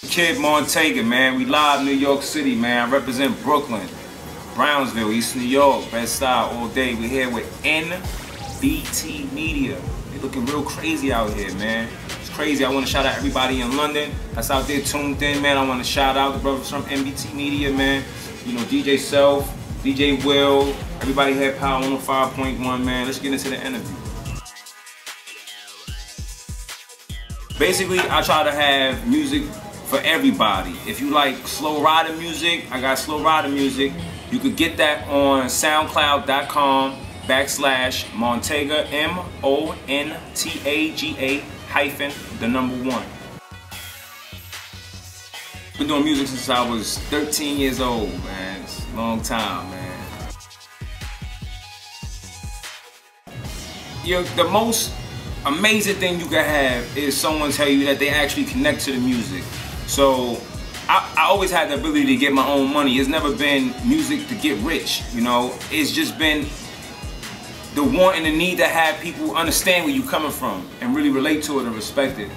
Kid Montaga, man. We live New York City, man. I represent Brooklyn, Brownsville, East New York, best style all day. We're here with NBT Media. They looking real crazy out here, man. It's crazy. I want to shout out everybody in London that's out there tuned in, man. I want to shout out the brothers from NBT Media, man. You know, DJ Self, DJ Will, everybody had Power 105.1, man. Let's get into the interview. Basically, I try to have music for everybody. If you like slow rider music, I got slow rider music. You could get that on soundcloud.com/Montaga, MONTAGA-1. Been doing music since I was 13 years old, man. It's a long time, man. The most amazing thing you can have is someone tell you that they actually connect to the music. So I always had the ability to get my own money. It's never been music to get rich, you know. It's just been the want and the need to have people understand where you're coming from and really relate to it and respect it.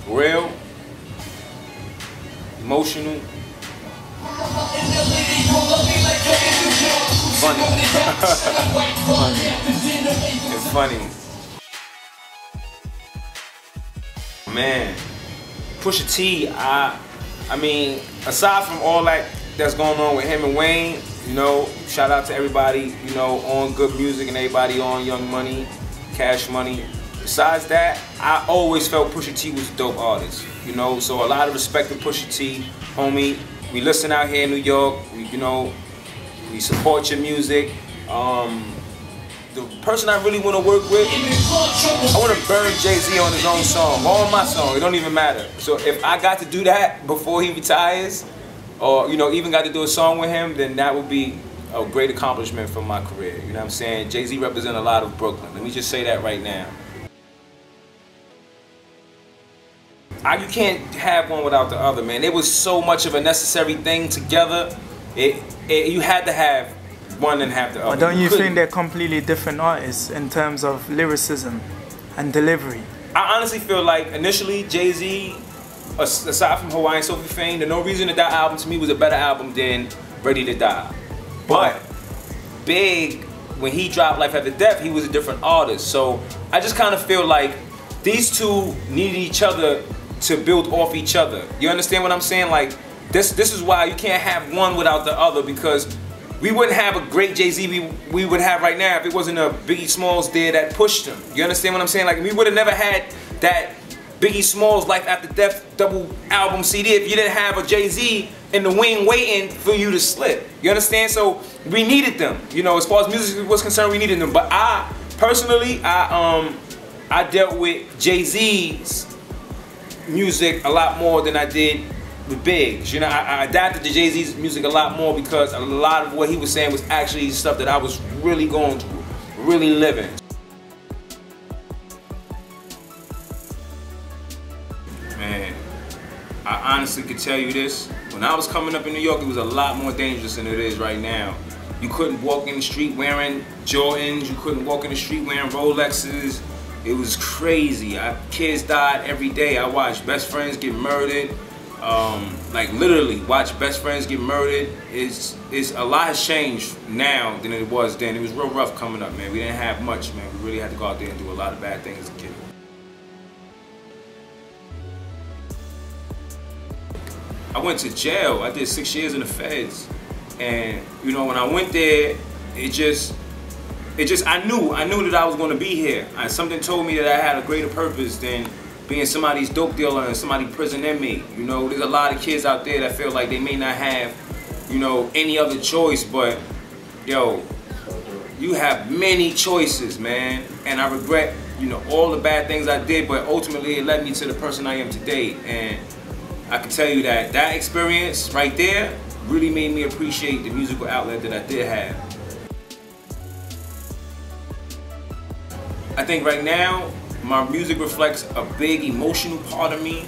Real, emotional, funny. It's funny. Man, Pusha T, I mean, aside from all that's going on with him and Wayne, you know, shout out to everybody, you know, on Good Music and everybody on Young Money, Cash Money. Besides that, I always felt Pusha T was a dope artist, you know, so a lot of respect to Pusha T, homie. We listen out here in New York, you know, we support your music. The person I really want to work with, I want to burn Jay-Z on his own song, all my songs, it don't even matter. So if I got to do that before he retires, or, you know, even got to do a song with him, then that would be a great accomplishment for my career, you know what I'm saying? Jay-Z represents a lot of Brooklyn, let me just say that right now. You can't have one without the other, man. It was so much of a necessary thing together. You had to have one and have the other. But don't you think they're completely different artists in terms of lyricism and delivery? I honestly feel like initially Jay-Z, aside from Hawaiian Sophie Fame, the No Reason to Die album to me was a better album than Ready to Die. But Big, when he dropped Life After Death, he was a different artist. So I just kind of feel like these two needed each other to build off each other. You understand what I'm saying? Like, this is why you can't have one without the other, because we wouldn't have a great Jay-Z we would have right now if it wasn't a Biggie Smalls there that pushed him. You understand what I'm saying? Like, we would have never had that Biggie Smalls Life After Death double album CD if you didn't have a Jay-Z in the wing waiting for you to slip. You understand? So we needed them. You know, as far as music was concerned, we needed them. But I personally, I dealt with Jay-Z's music a lot more than I did with Biggs. You know, I adapted to Jay-Z's music a lot more because a lot of what he was saying was actually stuff that I was really going through, really living. Man, I honestly could tell you this. When I was coming up in New York, it was a lot more dangerous than it is right now. You couldn't walk in the street wearing Jordans. You couldn't walk in the street wearing Rolexes. It was crazy. Kids died every day. I watched best friends get murdered. Like literally watch best friends get murdered. It's a lot has changed now than it was then. It was real rough coming up, man. We didn't have much, man. We really had to go out there and do a lot of bad things as a kid. I went to jail. I did 6 years in the feds. And you know, when I went there, I knew that I was going to be here. Something told me that I had a greater purpose than being somebody's dope dealer and somebody's prison inmate. You know, there's a lot of kids out there that feel like they may not have, you know, any other choice, but yo, you have many choices, man. And I regret, you know, all the bad things I did, but ultimately it led me to the person I am today. And I can tell you that that experience right there really made me appreciate the musical outlet that I did have. I think right now, my music reflects a big emotional part of me,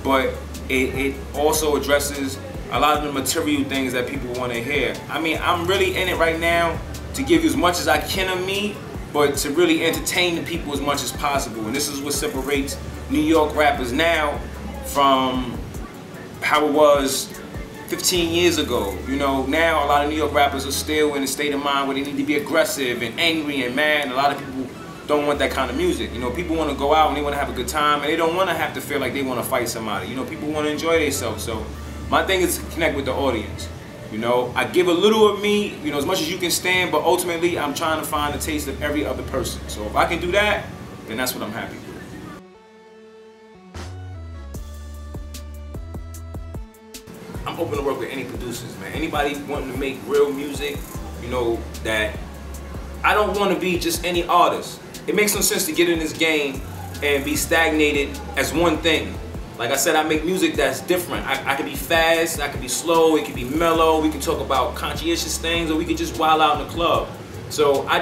but it also addresses a lot of the material things that people want to hear. I mean, I'm really in it right now to give you as much as I can of me, but to really entertain the people as much as possible. And this is what separates New York rappers now from how it was 15 years ago. You know, now a lot of New York rappers are still in a state of mind where they need to be aggressive and angry and mad, and a lot of people don't want that kind of music. You know, people want to go out and they want to have a good time, and they don't want to have to feel like they want to fight somebody. You know, people want to enjoy themselves. So my thing is to connect with the audience. You know, I give a little of me, you know, as much as you can stand, but ultimately I'm trying to find the taste of every other person. So if I can do that, then that's what I'm happy with. I'm open to work with any producers, man. Anybody wanting to make real music, you know, that I don't want to be just any artist. It makes no sense to get in this game and be stagnated as one thing. Like I said, I make music that's different. I can be fast, I can be slow, it can be mellow, we can talk about conscientious things, or we can just wild out in the club. So I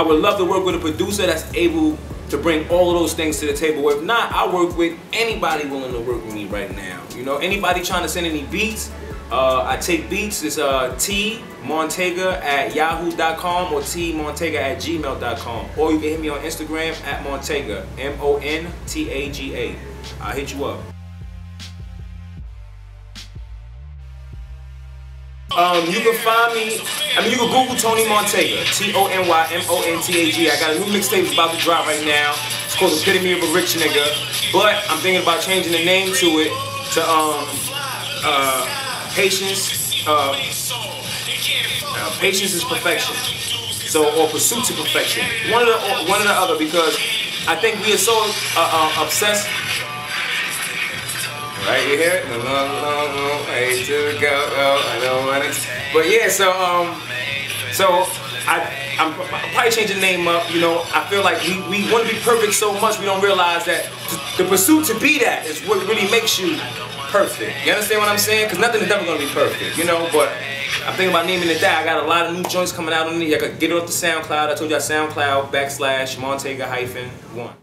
would love to work with a producer that's able to bring all of those things to the table. If not, I work with anybody willing to work with me right now. You know, anybody trying to send any beats, I take beats. It's tmontaga@yahoo.com or tmontaga@gmail.com. Or you can hit me on Instagram @Montaga, MONTAGA. I'll hit you up. You can find me, you can Google Tony Montaga, TonyMontaga. I got a new mixtape about to drop right now. It's called Epitome of a Rich Nigga, but I'm thinking about changing the name to it to Patience is Perfection. So, or Pursuit to Perfection. One or the other, because I think we are so obsessed. Right, you hear it? Way to go, I don't want it. But yeah, I'm probably changing the name up. You know, I feel like we want to be perfect so much we don't realize that the pursuit to be that is what really makes you perfect. You understand what I'm saying? Because nothing is ever going to be perfect, you know, but I'm thinking about naming it that. I got a lot of new joints coming out on it. I could get it off the SoundCloud. I told you SoundCloud /Montaga-1.